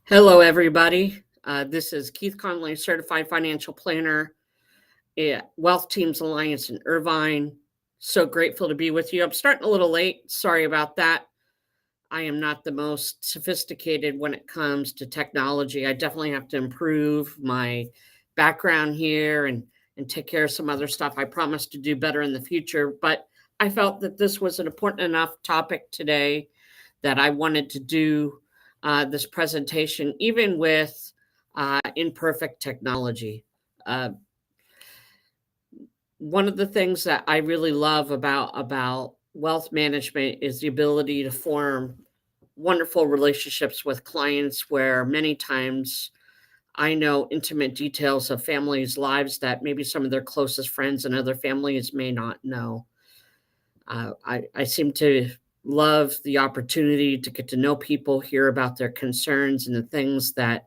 Hello, everybody. This is Keith Conley, Certified Financial Planner at Wealth Teams Alliance in Irvine. So grateful to be with you. I'm starting a little late. Sorry about that. I am not the most sophisticated when it comes to technology. I definitely have to improve my background here and take care of some other stuff. I promise to do better in the future, but I felt that this was an important enough topic today that I wanted to do this presentation, even with imperfect technology. Uh, One of the things that I really love about wealth management is the ability to form wonderful relationships with clients, where many times I know intimate details of families' lives that maybe some of their closest friends and other families may not know. I seem to love the opportunity to get to know people, hear about their concerns and the things that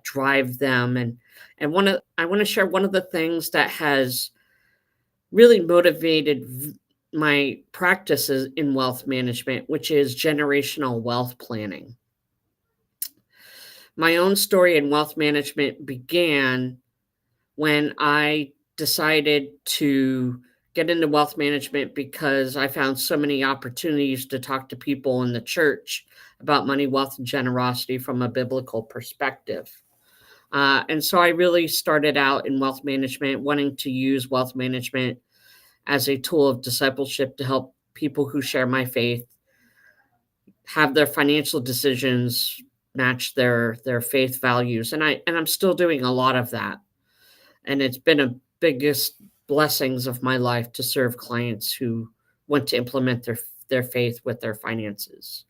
drive them. And I want to share one of the things that has really motivated my practices in wealth management, which is generational wealth planning. My own story in wealth management began when I decided to get into wealth management because I found so many opportunities to talk to people in the church about money, wealth, and generosity from a biblical perspective. And so I really started out in wealth management, wanting to use wealth management as a tool of discipleship to help people who share my faith have their financial decisions match their faith values. And I'm still doing a lot of that, and it's been a biggest blessings of my life to serve clients who want to implement their faith with their finances.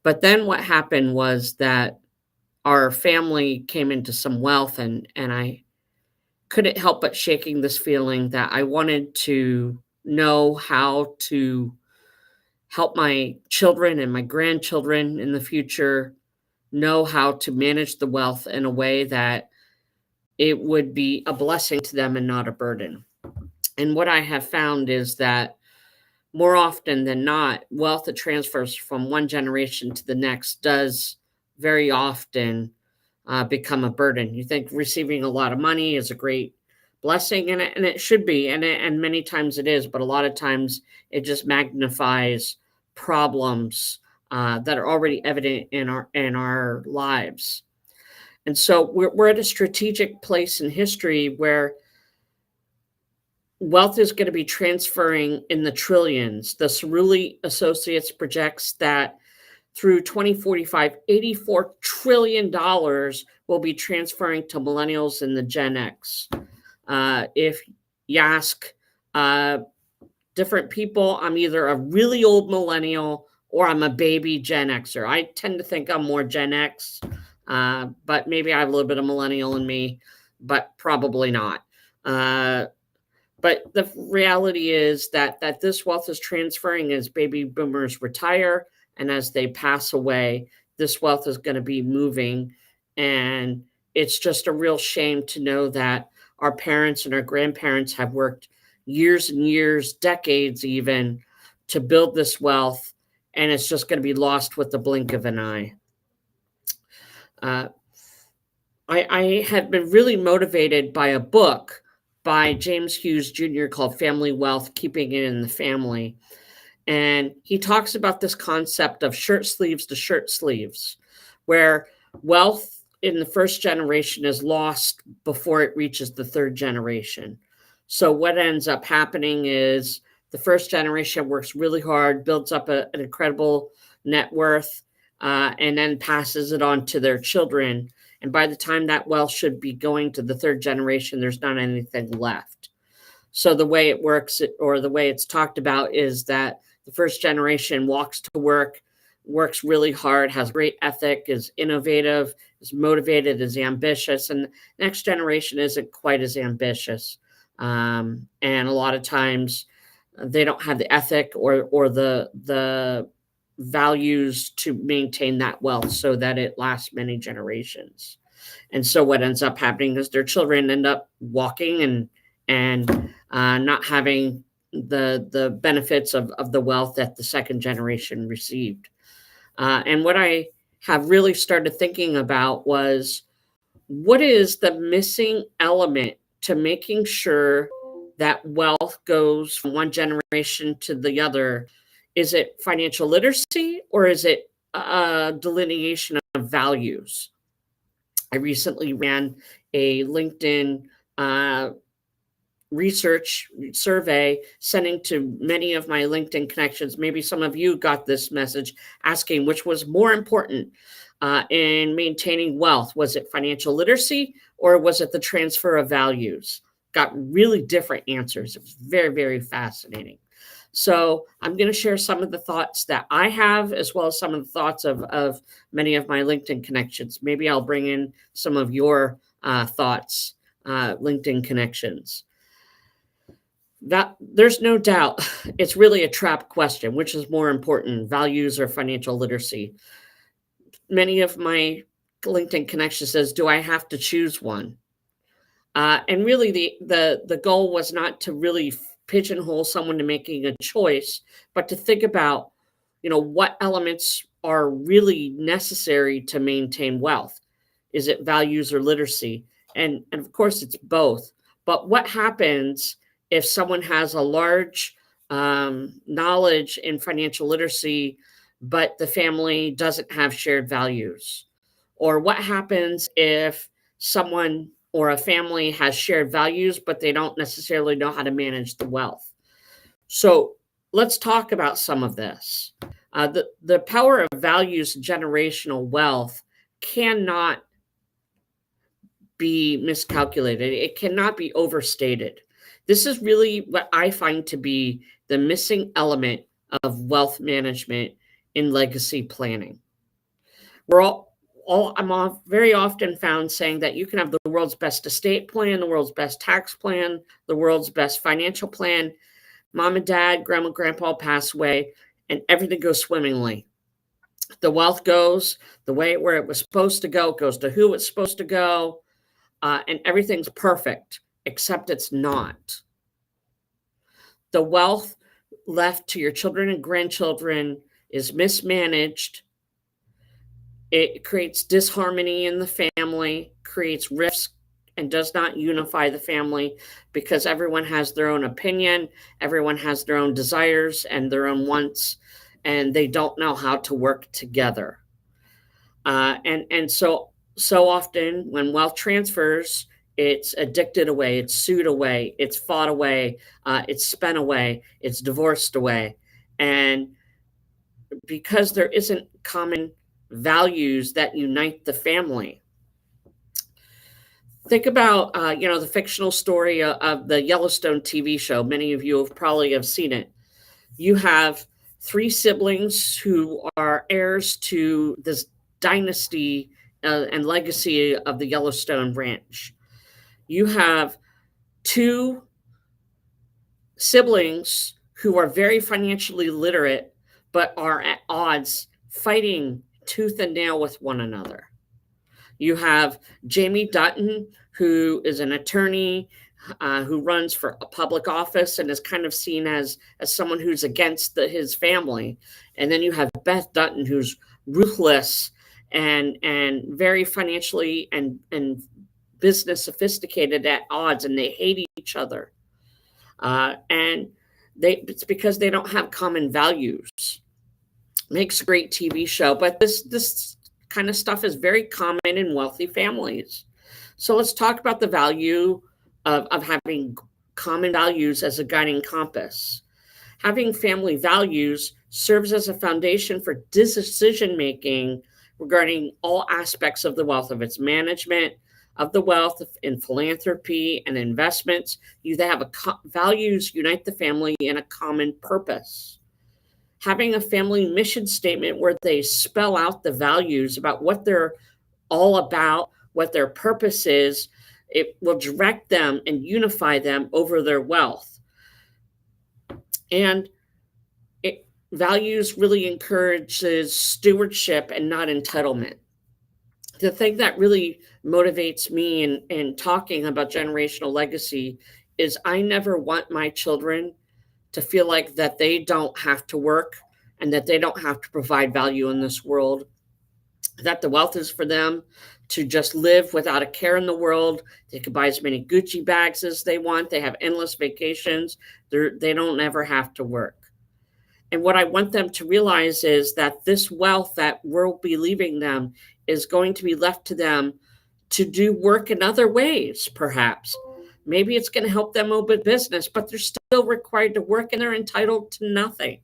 But then what happened was that our family came into some wealth, and I couldn't help but shaking this feeling that I wanted to know how to help my children and my grandchildren in the future know how to manage the wealth in a way that it would be a blessing to them and not a burden. And what I have found is that more often than not, wealth that transfers from one generation to the next does very often become a burden. You think receiving a lot of money is a great blessing, and it should be, and many times it is, but a lot of times it just magnifies problems that are already evident in our lives. And so we're at a strategic place in history where wealth is going to be transferring in the trillions. The Cerulli Associates projects that through 2045, $84 trillion will be transferring to millennials and the Gen X. If you ask different people, I'm either a really old millennial or I'm a baby Gen Xer. I tend to think I'm more Gen X, but maybe I have a little bit of millennial in me, but probably not. But the reality is that this wealth is transferring as baby boomers retire, and as they pass away, this wealth is going to be moving. And it's just a real shame to know that our parents and our grandparents have worked years and years, decades even, to build this wealth, and it's just going to be lost with the blink of an eye. Uh, I had been really motivated by a book by James Hughes Jr. called Family Wealth, Keeping It in the Family. And he talks about this concept of shirt sleeves to shirt sleeves, where wealth in the first generation is lost before it reaches the third generation. So what ends up happening is the first generation works really hard, builds up an incredible net worth, and then passes it on to their children. And by the time that wealth should be going to the third generation, there's not anything left. So the way it works, or the way it's talked about, is that the first generation walks to work, works really hard, has great ethic, is innovative, is motivated, is ambitious, and the next generation isn't quite as ambitious. And a lot of times they don't have the ethic or the values to maintain that wealth so that it lasts many generations. And so what ends up happening is their children end up walking and not having the benefits of the wealth that the second generation received. And what I have really started thinking about was, what is the missing element to making sure that wealth goes from one generation to the other? Is it financial literacy, or is it a delineation of values? I recently ran a LinkedIn uh, research survey, sending to many of my LinkedIn connections. Maybe some of you got this message, asking which was more important in maintaining wealth. Was it financial literacy, or was it the transfer of values? Got really different answers. It was very, very fascinating. So I'm going to share some of the thoughts that I have, as well as some of the thoughts of many of my LinkedIn connections. Maybe I'll bring in some of your thoughts, LinkedIn connections. That there's no doubt it's really a trap question. Which is more important, values or financial literacy? Many of my LinkedIn connections says, do I have to choose one? And really, the goal was not to really pigeonhole someone to making a choice, but to think about, what elements are really necessary to maintain wealth. Is it values or literacy? And of course, it's both. But what happens if someone has a large knowledge in financial literacy, but the family doesn't have shared values? Or what happens if someone or a family has shared values, but they don't necessarily know how to manage the wealth? So let's talk about some of this. The power of values, generational wealth, cannot be miscalculated. It cannot be overstated. This is really what I find to be the missing element of wealth management in legacy planning. We're I'm very often found saying that you can have the world's best estate plan, the world's best tax plan, the world's best financial plan. Mom and dad, grandma, grandpa pass away, and everything goes swimmingly. The wealth goes the way where it was supposed to go, goes to who it's supposed to go, and everything's perfect, except it's not. The wealth left to your children and grandchildren is mismanaged. It creates disharmony in the family, creates rifts, and does not unify the family, because everyone has their own opinion, everyone has their own desires and their own wants, and they don't know how to work together. And so often when wealth transfers, it's addicted away, it's sued away, it's fought away, it's spent away, it's divorced away. And because there isn't common values that unite the family. Think about, the fictional story of the Yellowstone TV show. Many of you have seen it. You have three siblings who are heirs to this dynasty and legacy of the Yellowstone Ranch. You have two siblings who are very financially literate, but are at odds, fighting tooth and nail with one another. You have Jamie Dutton, who is an attorney who runs for a public office and is kind of seen as someone who's against his family. And then you have Beth Dutton, who's ruthless and very financially and business sophisticated, at odds, and they hate each other. And it's because they don't have common values. Makes a great TV show, but this kind of stuff is very common in wealthy families. So let's talk about the value of having common values as a guiding compass. Having family values serves as a foundation for decision making regarding all aspects of the wealth, of its management, of the wealth in philanthropy and investments. You have values unite the family in a common purpose. Having a family mission statement where they spell out the values about what they're all about, what their purpose is, it will direct them and unify them over their wealth. And values really encourages stewardship and not entitlement. The thing that really motivates me in talking about generational legacy is I never want my children to feel like that they don't have to work and that they don't have to provide value in this world. that the wealth is for them to just live without a care in the world. They can buy as many Gucci bags as they want. They have endless vacations. They don't ever have to work. And what I want them to realize is that this wealth that we'll be leaving them is going to be left to them to do work in other ways, perhaps. Maybe it's going to help them open business, but they're still required to work and they're entitled to nothing.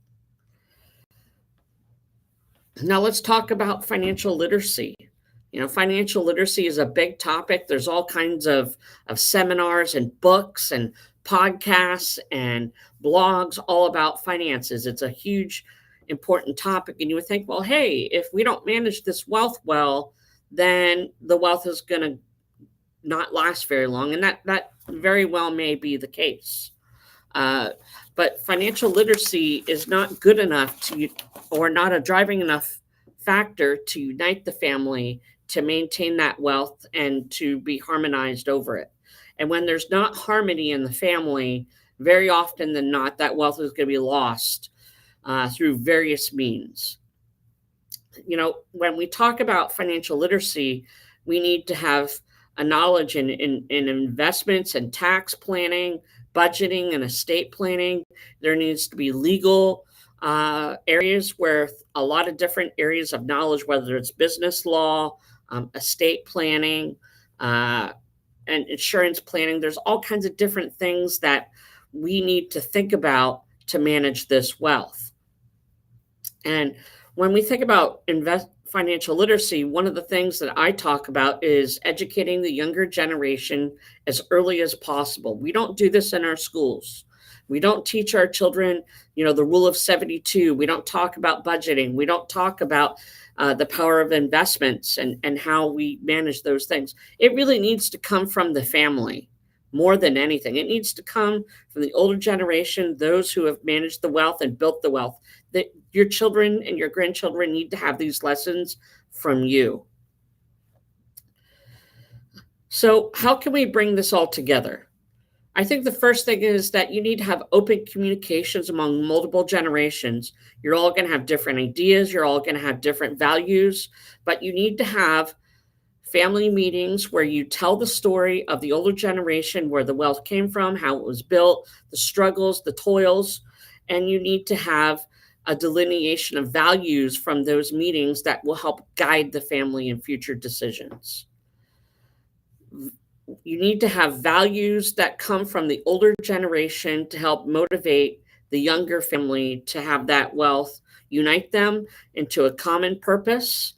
Now let's talk about financial literacy. Financial literacy is a big topic. There's all kinds of seminars and books and podcasts and blogs all about finances. It's a huge, important topic. And you would think, well, hey, if we don't manage this wealth well, then the wealth is going to not last very long. And that very well may be the case. But financial literacy is not good enough or not a driving enough factor to unite the family, to maintain that wealth, and to be harmonized over it. And when there's not harmony in the family, very often than not, that wealth is going to be lost through various means. When we talk about financial literacy, we need to have a knowledge in investments and tax planning, budgeting and estate planning. There needs to be legal areas where a lot of different areas of knowledge, whether it's business law, estate planning, and insurance planning. There's all kinds of different things that we need to think about to manage this wealth. And when we think about financial literacy, one of the things that I talk about is educating the younger generation as early as possible. We don't do this in our schools. We don't teach our children, the rule of 72. We don't talk about budgeting. We don't talk about the power of investments and how we manage those things. It really needs to come from the family more than anything. It needs to come from the older generation, those who have managed the wealth and built the wealth. That your children and your grandchildren need to have these lessons from you. So how can we bring this all together? I think the first thing is that you need to have open communications among multiple generations. You're all going to have different ideas. You're all going to have different values, but you need to have family meetings where you tell the story of the older generation, where the wealth came from, how it was built, the struggles, the toils, and you need to have a delineation of values from those meetings that will help guide the family in future decisions. You need to have values that come from the older generation to help motivate the younger family to have that wealth, unite them into a common purpose,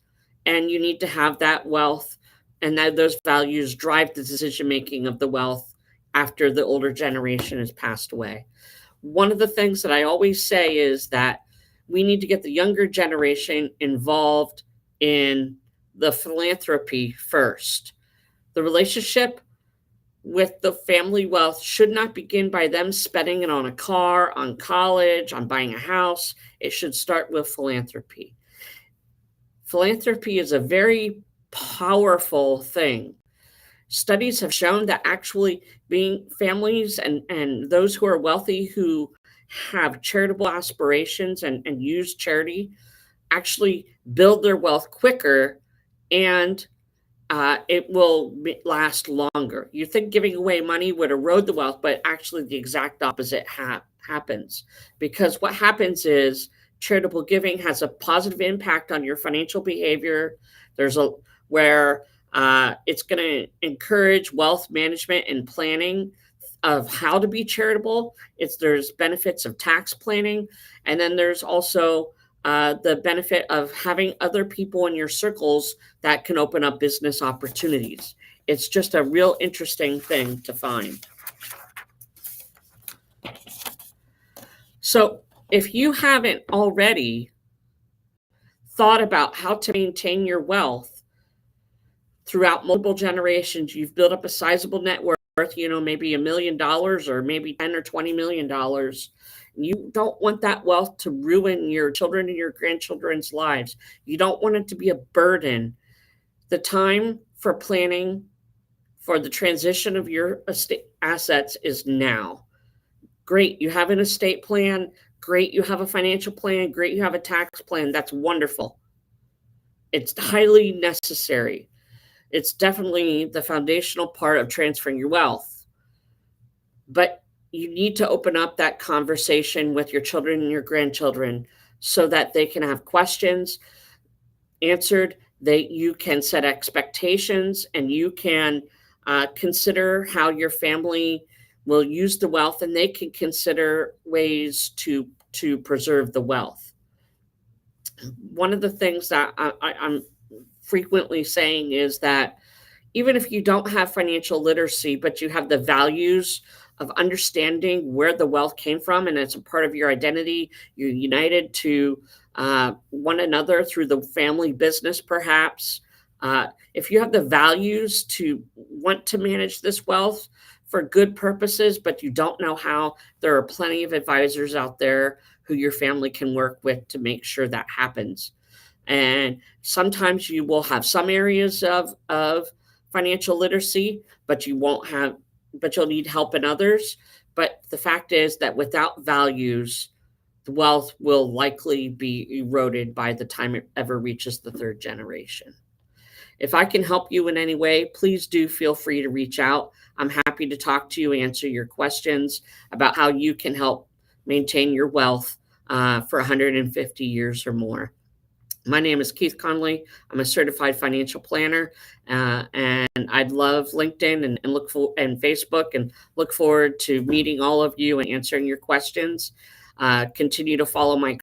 and you need to have that wealth and that those values drive the decision making of the wealth after the older generation has passed away. One of the things that I always say is that we need to get the younger generation involved in the philanthropy first. The relationship with the family wealth should not begin by them spending it on a car, on college, on buying a house. It should start with philanthropy. Philanthropy is a very powerful thing. Studies have shown that actually being families and those who are wealthy who have charitable aspirations and use charity actually build their wealth quicker, and it will last longer. You think giving away money would erode the wealth, but actually the exact opposite happens. Because what happens is charitable giving has a positive impact on your financial behavior. It's going to encourage wealth management and planning of how to be charitable. There's benefits of tax planning, and then there's also the benefit of having other people in your circles that can open up business opportunities. It's just a real interesting thing to find. So if you haven't already thought about how to maintain your wealth throughout multiple generations, you've built up a sizable net worth, maybe $1 million or maybe $10 or $20 million. You don't want that wealth to ruin your children and your grandchildren's lives. You don't want it to be a burden. The time for planning for the transition of your estate assets is now. Great, you have an estate plan. Great, you have a financial plan. Great, you have a tax plan. That's wonderful. It's highly necessary. It's definitely the foundational part of transferring your wealth. But you need to open up that conversation with your children and your grandchildren so that they can have questions answered, that you can set expectations, and you can consider how your family will use the wealth, and they can consider ways to preserve the wealth. One of the things that I'm frequently saying is that even if you don't have financial literacy, but you have the values of understanding where the wealth came from and it's a part of your identity, you're united to one another through the family business, perhaps. If you have the values to want to manage this wealth for good purposes, but you don't know how, there are plenty of advisors out there who your family can work with to make sure that happens. And sometimes you will have some areas of financial literacy, but you'll need help in others. But the fact is that without values, the wealth will likely be eroded by the time it ever reaches the third generation. If I can help you in any way, please do feel free to reach out. I'm happy to talk to you, answer your questions about how you can help maintain your wealth for 150 years or more. My name is Keith Conley. I'm a certified financial planner, and I'd love LinkedIn and look for and Facebook, and look forward to meeting all of you and answering your questions. Continue to follow my